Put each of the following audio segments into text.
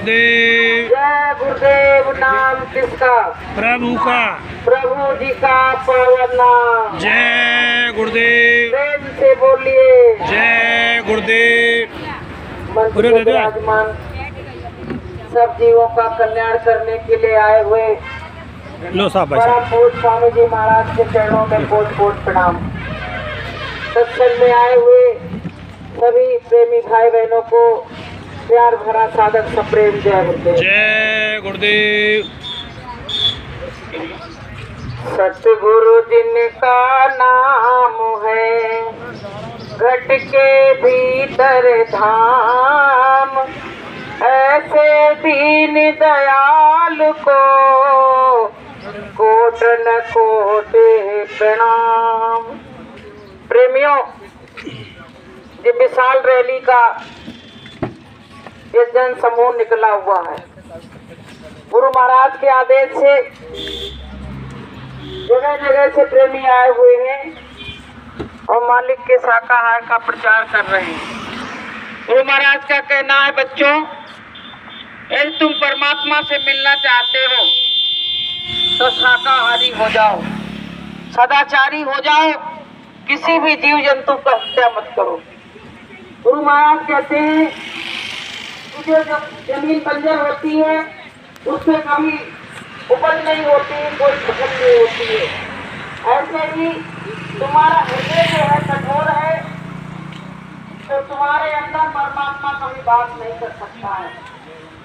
गुरुदेव। जय गुरुदेव नाम किसका? प्रभु का। प्रभु जी का पावन नाम। जय गुरुदेव। प्रेम से बोलिए जय गुरुदेव। मंच पे विराजमान सब जीवों का कल्याण करने के लिए आए हुए लो साहब परम पूज्य स्वामी जी महाराज के चरणों में कोट कोट प्रणाम। सत्संग में आए हुए सभी प्रेमी भाई बहनों को प्यार भरा सादर सप्रेम जय गुरुदेव। जय गुरुदेव। सतगुरु जिनका नाम है घट के भीतर धाम, ऐसे दीन दयाल को कोट न कोट प्रणाम। प्रेमियों, ये विशाल रैली का ये जन समूह निकला हुआ है। गुरु महाराज के आदेश से जगह जगह से प्रेमी आए हुए हैं और मालिक के शाकाहार का प्रचार कर रहे हैं। गुरु महाराज का कहना है, बच्चों, यदि तुम परमात्मा से मिलना चाहते हो तो शाकाहारी हो जाओ, सदाचारी हो जाओ, किसी भी जीव जंतु का हत्या मत करो। गुरु महाराज कहते हैं कि जो जमीन बंजर होती है उसमें कभी उपज नहीं होती, कोई फसल नहीं होती है। ऐसे ही तुम्हारा हृदय जो है कठोर है तो तुम्हारे अंदर परमात्मा कभी बात नहीं कर सकता है।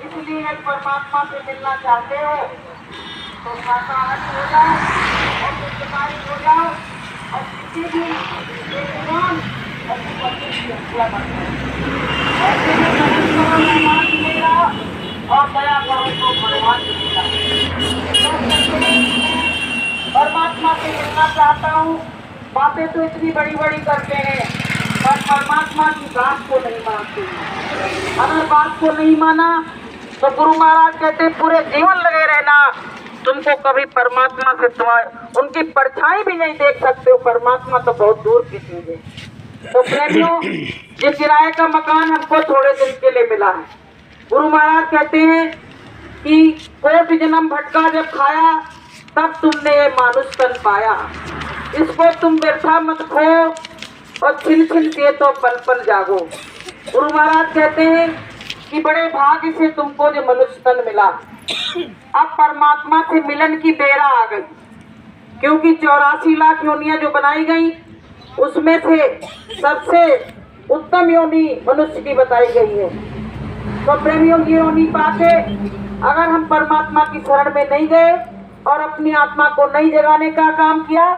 इसलिए यदि परमात्मा से मिलना चाहते हो तो शाकाहारी हो जाओ और निष्कामी हो जाओ और किसी भी बेईमान अपनी पत्नी की हत्या मत करो। ऐसे में सहन करो मेहमान मिलेगा और दया करो तो भगवान मिलेगा। परमात्मा से मिलना चाहता हूँ, बातें तो इतनी बड़ी बड़ी करते हैं पर परमात्मा की बात को नहीं मानते। अगर बात को नहीं माना तो गुरु महाराज कहते पूरे जीवन लगे रहना, तुमको कभी परमात्मा से तुम्हारे उनकी परछाई भी नहीं देख सकते हो। परमात्मा तो बहुत दूर की चीज है। तो प्रेमियों, ये किराए का मकान हमको थोड़े दिन के लिए मिला है। गुरु महाराज कहते हैं कि कोटि जन्म भटका जब खाया तब तुमने ये मानुष तन पाया, इसको तुम व्यर्था मत खो और छिन छिन के तो पल पल जागो। गुरु महाराज कहते हैं कि बड़े भाग्य से तुमको जो मनुष्य तन मिला। अब परमात्मा से मिलन की बेरा आ गई, क्योंकि 84 लाख योनियां जो बनाई गई उसमें से सबसे उत्तम योनि मनुष्य की बताई गई है। तो प्रेमियों की योनि पाके अगर हम परमात्मा की शरण में नहीं गए और अपनी आत्मा को नहीं जगाने का काम किया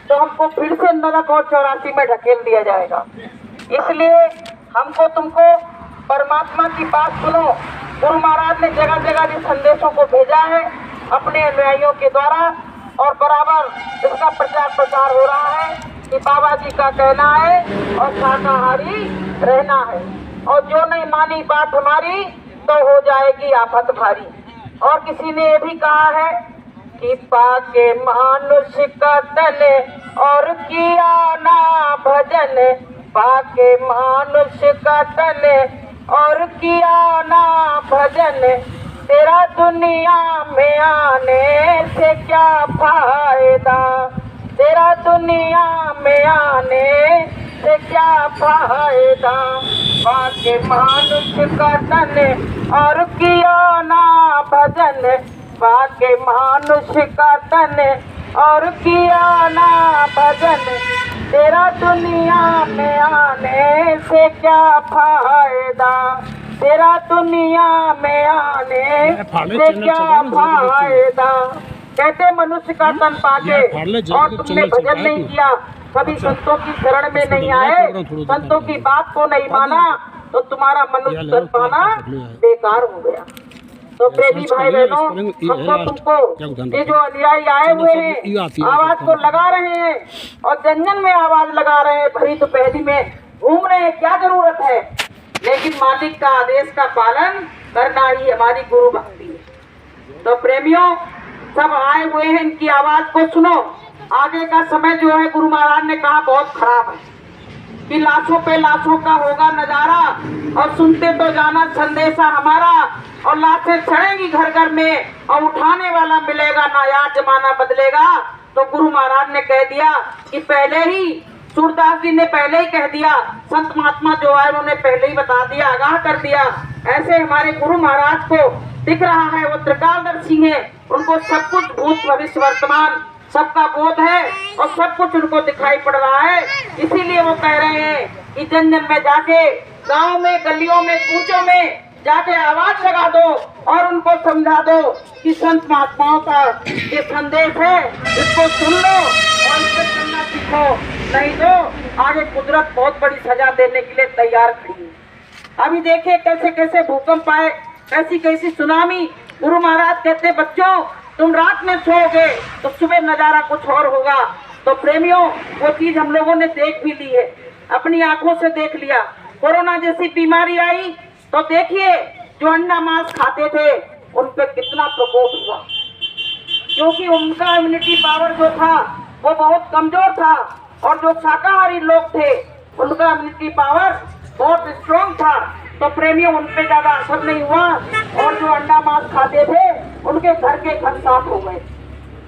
तो हमको फिर से नरक और 84 में ढकेल दिया जाएगा। इसलिए हमको तुमको परमात्मा की बात सुनो। गुरु महाराज ने जगह जगह जिन संदेशों को भेजा है अपने अनुयायियों के द्वारा और बराबर इसका प्रचार प्रसार हो रहा है कि बाबा जी का कहना है और शाकाहारी रहना है, और जो नहीं मानी बात हमारी तो हो जाएगी आफत भारी। और किसी ने ये भी कहा है कि पाके मानुष का तन और किया ना भजन, पाके मानुष का तन और किया ना भजन, तेरा दुनिया में आने से क्या फायदा, तेरा दुनिया में आने से क्या फायदा। पाके मानुष का तन और किया ना भजन, पाके मानुष का तन और किया ना भजन, तेरा दुनिया में आने से क्या फायदा, तेरा दुनिया में आने से क्या फायदा। कहते मनुष्य का तन पाके और तुमने भजन नहीं किया, कभी संतों की शरण में नहीं आए, संतों की बात को नहीं माना तो तुम्हारा मनुष्य तन पाना बेकार हो गया। तो प्रेमी भाई बहनों, हमको तुमको ये जो अनुयायी आए हुए हैं आवाज को लगा रहे हैं और जंगल में आवाज लगा रहे हैं, भरी दोपहरी में घूम रहे हैं, क्या जरूरत है, लेकिन मालिक का आदेश का पालन करना ही हमारी गुरु भक्ति है। तो प्रेमियों, सब आए हुए हैं, इनकी आवाज को सुनो। आगे का समय जो है गुरु महाराज ने कहा बहुत खराब है। कि लाशों पे लाशों का होगा नजारा, और सुनते तो जाना संदेशा हमारा, और लाशें चढ़ेंगी घर घर में, और उठाने वाला मिलेगा ना, याद जमाना बदलेगा। तो गुरु महाराज ने कह दिया कि पहले ही, सूरदास जी ने पहले ही कह दिया, संत महात्मा जो है उन्होंने पहले ही बता दिया, आगाह कर दिया। ऐसे हमारे गुरु महाराज को दिख रहा है, वो त्रिकालदर्शी है, उनको सब कुछ भूत भविष्य वर्तमान सबका बोध है, और सब कुछ उनको दिखाई पड़ रहा है। इसीलिए वो कह रहे हैं कि जन जन में जाके, गांव में, गलियों में, कूचों में जाके आवाज लगा दो, और उनको समझा दो कि संत महात्माओं का ये संदेश है, इसको सुन लो और इससे चलना सीखो, नहीं तो आगे कुदरत बहुत बड़ी सजा देने के लिए तैयार खड़ी है। अभी देखिए कैसे कैसे भूकंप आए, कैसी कैसी सुनामी। गुरु महाराज कहते बच्चों तुम रात में सोओगे तो सुबह नजारा कुछ और होगा। तो प्रेमियों, वो चीज हम लोगों ने देख भी ली है, अपनी आंखों से देख लिया। कोरोना जैसी बीमारी आई तो देखिए जो अंडा मांस खाते थे उन पे कितना प्रकोप हुआ, क्योंकि उनका इम्यूनिटी पावर जो था वो बहुत कमजोर था, और जो शाकाहारी लोग थे उनका इम्यूनिटी पावर बहुत स्ट्रॉन्ग था। तो प्रेमियों, उन पे ज्यादा असर नहीं हुआ, और जो अंडा मांस खाते थे उनके घर के घर साफ हो गए।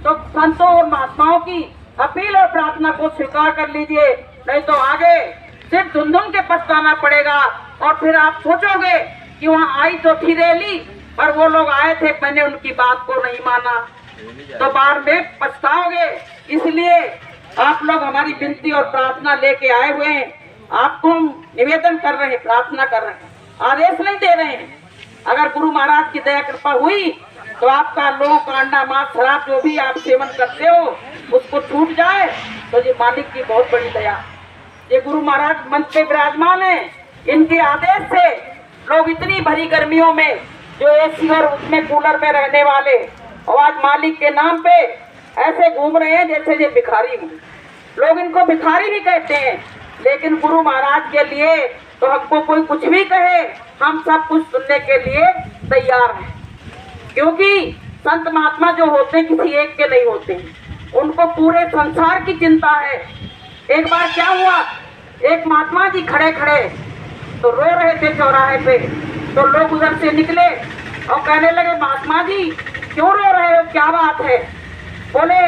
तो संतों और महात्माओं की अपील और प्रार्थना को स्वीकार कर लीजिए, नहीं तो आगे सिर्फ धुंधुन के पछताना पड़ेगा, और फिर आप सोचोगे कि वहाँ आई तो थी रैली, पर वो लोग आए थे, मैंने उनकी बात को नहीं माना, तो बाद में पछताओगे। इसलिए आप लोग हमारी विनती और प्रार्थना लेके आए हुए हैं, आपको हम निवेदन कर रहे हैं, प्रार्थना कर रहे हैं, आदेश नहीं दे रहे हैं। अगर गुरु महाराज की दया कृपा हुई तो आपका लोगों का अंडा मांस शराब जो भी आप सेवन करते हो उसको छूट जाए, तो ये मालिक की बहुत बड़ी दया। ये गुरु महाराज मंच पे विराजमान है, इनके आदेश से लोग इतनी भरी गर्मियों में जो एसी और उसमें कूलर में रहने वाले, और आज मालिक के नाम पे ऐसे घूम रहे हैं जैसे ये भिखारी हूँ। लोग इनको भिखारी भी कहते हैं, लेकिन गुरु महाराज के लिए तो हमको कोई कुछ भी कहे, हम सब कुछ सुनने के लिए तैयार हैं। क्योंकि संत महात्मा जो होते हैं किसी एक के नहीं होते, उनको पूरे संसार की चिंता है। एक बार क्या हुआ, एक महात्मा जी खड़े खड़े तो रो रहे थे चौराहे पे, तो लोग उधर से निकले और कहने लगे महात्मा जी क्यों रो रहे हो, क्या बात है? बोले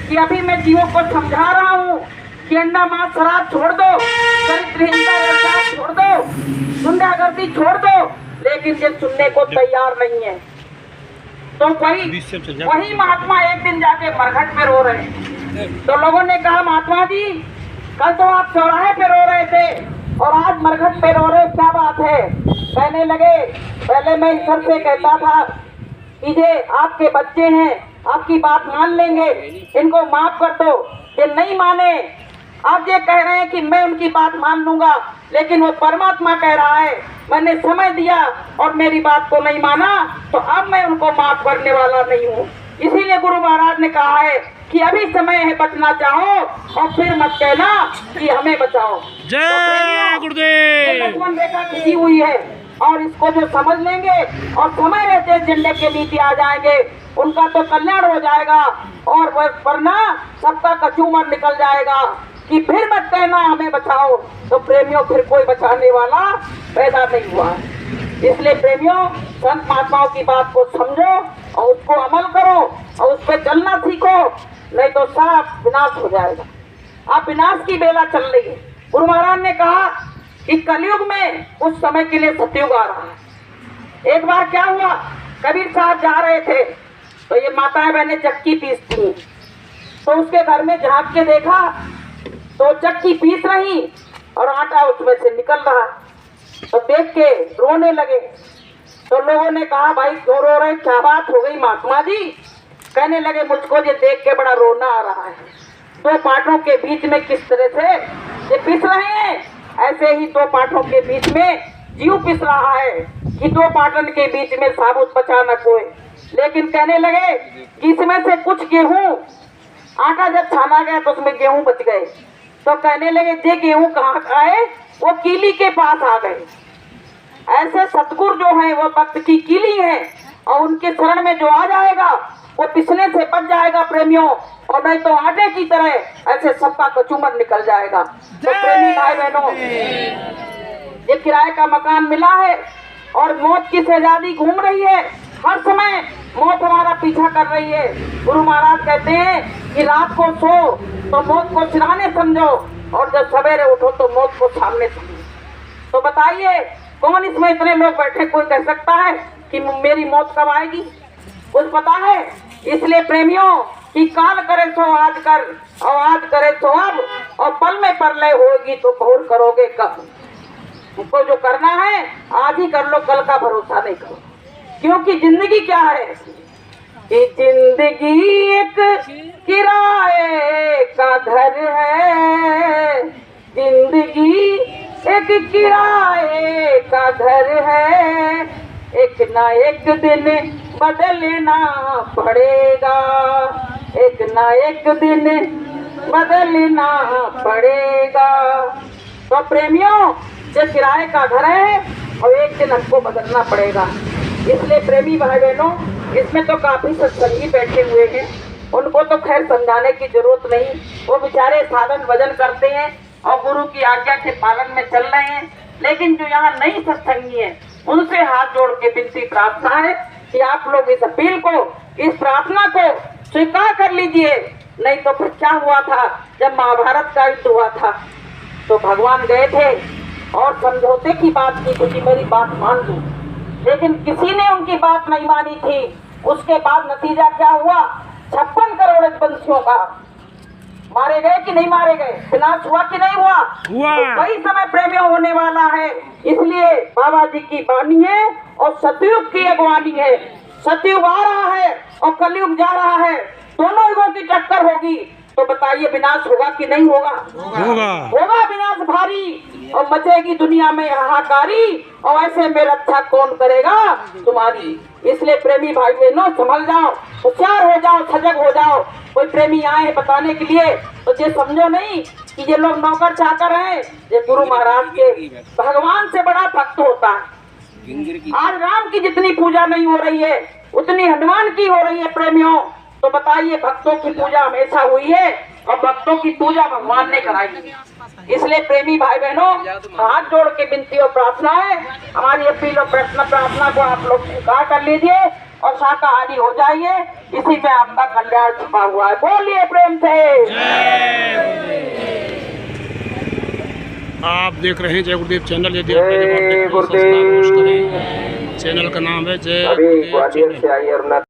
कि अभी मैं जीवों को समझा रहा हूँ कि अंडा मांस शराब छोड़ दो, चरित्रहीनता छोड़ दो, गुंडागर्दी छोड़ दो, लेकिन ये सुनने को तैयार नहीं है। तो वही महात्मा एक दिन जाके मरघट में रो रहे हैं। तो लोगों ने कहा महात्मा जी कल तो आप चौराहे पे रो रहे थे और आज मरघट पे रो रहे, क्या बात है? कहने लगे पहले मैं ईश्वर से कहता था कि ये आपके बच्चे हैं, आपकी बात मान लेंगे, इनको माफ कर दो, ये नहीं माने। आप ये कह रहे हैं कि मैं उनकी बात मान लूंगा, लेकिन वो परमात्मा कह रहा है मैंने समय दिया और मेरी बात को नहीं माना, तो अब मैं उनको माफ करने वाला नहीं हूँ। इसीलिए गुरु महाराज ने कहा है कि अभी समय है, बचना चाहो और फिर मत कहना कि हमें बचाओ। जय गुरुदेव। लक्ष्मण रेखा खींची हुई है, और इसको जो समझ लेंगे और समय रहते झंडे के नीचे आ जाएंगे, उनका तो कल्याण हो जाएगा, और वरना सबका कचूमर निकल जाएगा कि फिर मत कहना हमें बचाओ। तो प्रेमियों फिर कोई बचाने वाला पैदा नहीं हुआ। इसलिए प्रेमियों, संत महात्माओं की बात को समझो और उसको अमल करो और उस पर चलना सीखो, नहीं तो सब विनाश हो जाएगा। अब विनाश की बेला चल रही है। गुरु महाराज ने कहा कि कलयुग में उस समय के लिए सतयुग आ रहा है। एक बार क्या हुआ, कबीर साहब जा रहे थे तो ये माताएं बहनें चक्की पीसती, तो उसके घर में झांक के देखा तो चक्की पीस रही और आटा उसमें से निकल रहा, तो देख के रोने लगे। तो लोगों ने कहा भाई क्यों रो रहे, क्या बात हो गई महात्मा जी? कहने लगे मुझको ये देख के बड़ा रोना आ रहा है। दो पाठों के बीच में किस तरह से ये पिस रहे हैं, ऐसे ही दो पाठों के बीच में जीव पिस रहा है कि दो पाटन के बीच में साबुत बचा न कोई। लेकिन कहने लगे कि इसमें से कुछ गेहूं, आटा जब छाना गया तो उसमें गेहूं बच गए। तो कहने लगे ये गेहूं कहाँ आए, वो कीली के पास आ गए। ऐसे सतगुरु जो है वो भक्त की कीली है, और उनके शरण में जो आ जाएगा वो पिसने से बच जाएगा प्रेमियों, और नहीं तो आटे की तरह ऐसे सबका कचूमर निकल जाएगा। तो प्रेमी भाई बहनों, ये किराए का मकान मिला है और मौत की शहजादी घूम रही है, हर समय मौत हमारा पीछा कर रही है। गुरु महाराज कहते हैं कि रात को सो तो मौत को सिरहाने समझो, और जब सवेरे उठो तो मौत को सामने समझो। तो बताइए कौन इसमें इतने लोग बैठे, कोई कह सकता है कि मेरी मौत कब आएगी? कुछ पता है? इसलिए प्रेमियों कि काल करे सो आज कर, और आज करे सो अब, और पल में परलय होगी तो बहुर करोगे कब। तुमको जो करना है आज ही कर लो, कल का भरोसा नहीं करो। क्योंकि जिंदगी क्या है कि जिंदगी एक किराए का घर है, जिंदगी एक किराए का घर है, एक ना एक दिन बदलना पड़ेगा, एक ना एक दिन बदलना पड़ेगा। तो प्रेमियों, ये किराए का घर है और एक दिन हमको बदलना पड़ेगा। इसलिए प्रेमी भाई बहनों, इसमें तो काफी सत्संगी बैठे हुए हैं, उनको तो खैर समझाने की जरूरत नहीं, वो बेचारे साधन भजन करते हैं और गुरु की आज्ञा के पालन में चल रहे हैं। लेकिन जो यहाँ नई सत्संगी है, उनसे हाथ जोड़ के विनती प्रार्थना है कि आप लोग इस अपील को, इस प्रार्थना को स्वीकार कर लीजिए। नहीं तो फिर क्या हुआ था, जब महाभारत का युद्ध हुआ था तो भगवान गए थे और समझौते की बात की थी कि मेरी बात मान लो, लेकिन किसी ने उनकी बात नहीं मानी थी। उसके बाद नतीजा क्या हुआ, 56 करोड़ वंशियों का मारे गए कि नहीं मारे गए, विनाश हुआ कि नहीं हुआ? तो वही समय प्रेमियों होने वाला है। इसलिए बाबा जी की वाणी है और सतयुग की अगवानी है। सतयुग आ रहा है और कलयुग जा रहा है, दोनों युगों की टक्कर होगी। तो बताइए विनाश होगा कि नहीं होगा? होगा विनाश भारी, और मचेगी दुनिया में हाहाकारी, और ऐसे में रक्षा कौन करेगा तुम्हारी। इसलिए प्रेमी भाई बहनों, संभल जाओ, होशियार हो जाओ, सजग हो जाओ। कोई प्रेमी आए बताने के लिए तो ये समझो नहीं कि ये लोग नौकर चाकर हैं, ये गुरु महाराज के भगवान से बड़ा भक्त होता है। आज राम की जितनी पूजा नहीं हो रही है उतनी हनुमान की हो रही है प्रेमियों। तो बताइए भक्तों की पूजा हमेशा हुई है और भक्तों की पूजा भगवान ने कराई। इसलिए प्रेमी भाई बहनों, हाथ जोड़ के विनती और प्रार्थना है, हमारी अपील और प्रार्थना को आप लोग स्वीकार कर लीजिए और शाकाहारी हो जाइए। इसी में आपका कल्याण छुपा हुआ है। बोलिए प्रेम से। आप देख रहे हैं जय गुरुदेव चैनल। यदि आप पहली बार देख रहे हैं, सब्सक्राइब करें। चैनल का नाम है जय गुरुदेव चैनल।